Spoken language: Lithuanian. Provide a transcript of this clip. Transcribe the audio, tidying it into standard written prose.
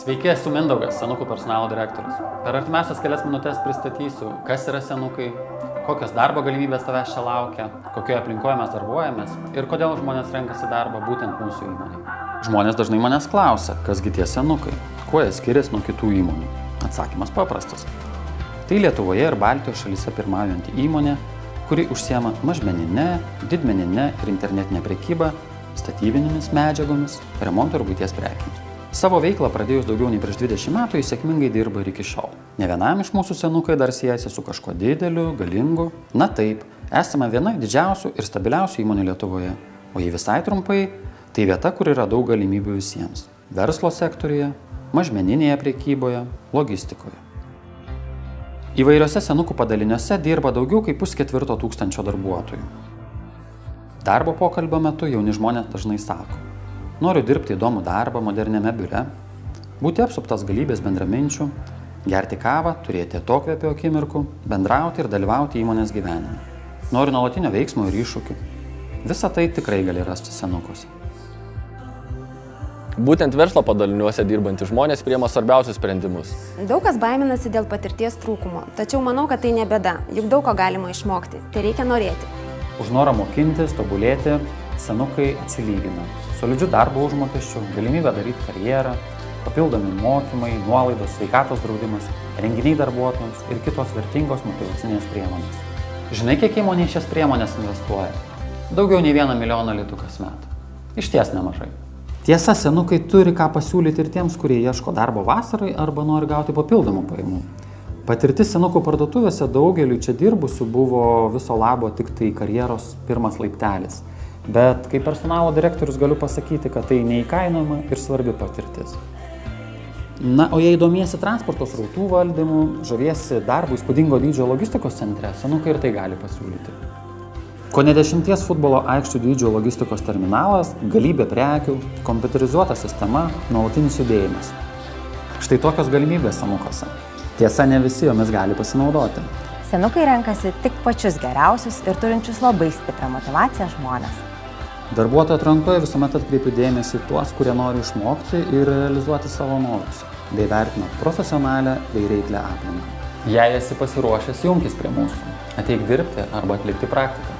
Sveiki, esu Mindaugas, senukų personalo direktorius. Per artimiausias kelias minutės pristatysiu, kas yra senukai, kokios darbo galimybės tavęs čia laukia, kokioje aplinkoje mes darbuojamės ir kodėl žmonės renkasi darbą būtent mūsų įmonėje. Žmonės dažnai manęs klausia, kasgi tie senukai, kuo jie skiriasi nuo kitų įmonių. Atsakymas paprastas. Tai Lietuvoje ir Baltijos šalyse pirmaujanti įmonė, kuri užsiema mažmeninę, didmeninę ir internetinę prekybą, statybinėmis medžiagomis, remonto ir buities prekėmis. Savo veiklą pradėjus daugiau nei prieš 20 metų jis sėkmingai dirba ir iki šiol. Ne vienam iš mūsų senukai dar siejasi su kažkuo dideliu, galingu. Na taip, esame viena didžiausių ir stabiliausių įmonių Lietuvoje. O jei visai trumpai, tai vieta, kur yra daug galimybių visiems. Verslo sektoriuje, mažmeninėje prekyboje, logistikoje. Įvairiose senukų padaliniuose dirba daugiau kaip 5,4 darbuotojų. Darbo pokalbio metu jauni žmonės dažnai sako: noriu dirbti įdomų darbą moderniame biure, būti apsuptas galybės bendraminčių, gerti kavą, turėti atokvėpio akimirkų, bendrauti ir dalyvauti įmonės gyvenime. Noriu nuolatinio veiksmo ir iššūkių. Visą tai tikrai gali rasti senukuose. Būtent verslo padaliniuose dirbantys žmonės priima svarbiausius sprendimus. Daug kas baiminasi dėl patirties trūkumo, tačiau manau, kad tai ne bėda, juk daug ko galima išmokti, tai reikia norėti. Už norą mokintis, tobulėti, senukai atsilygina. Solidžių darbo užmokesčių, galimybę daryti karjerą, papildomi mokymai, nuolaidos, sveikatos draudimas, renginiai darbuotojams ir kitos vertingos motyvacinės priemonės. Žinai, kiek įmonė šias priemonės investuoja? Daugiau nei 1 milijoną litų kasmet. Išties nemažai. Tiesa, senukai turi ką pasiūlyti ir tiems, kurie ieško darbo vasarai arba nori gauti papildomų pajamų. Patirtis senukų parduotuvėse daugeliui čia dirbusių buvo viso labo tik tai karjeros pirmas laiptelis. Bet kaip personalo direktorius galiu pasakyti, kad tai neįkainojama ir svarbi patirtis. Na, o jei domiesi transporto srautų valdymu, žaviesi darbų įspūdingo dydžio logistikos centre, senukai ir tai gali pasiūlyti. Kone 10 futbolo aikščių dydžio logistikos terminalas, galybė prekių, kompiuterizuota sistema, nuolatinis judėjimas. Štai tokios galimybės senukose. Tiesa, ne visi jomis gali pasinaudoti. Senukai renkasi tik pačius geriausius ir turinčius labai stiprią motyvaciją žmonės. Darbuotojų atrankoje visuomet atkreipiu dėmesį tuos, kurie nori išmokti ir realizuoti savo norus, bei vertina profesionalią bei reiklią aplinką. Jei esi pasiruošęs, junkis prie mūsų. Ateik dirbti arba atlikti praktiką.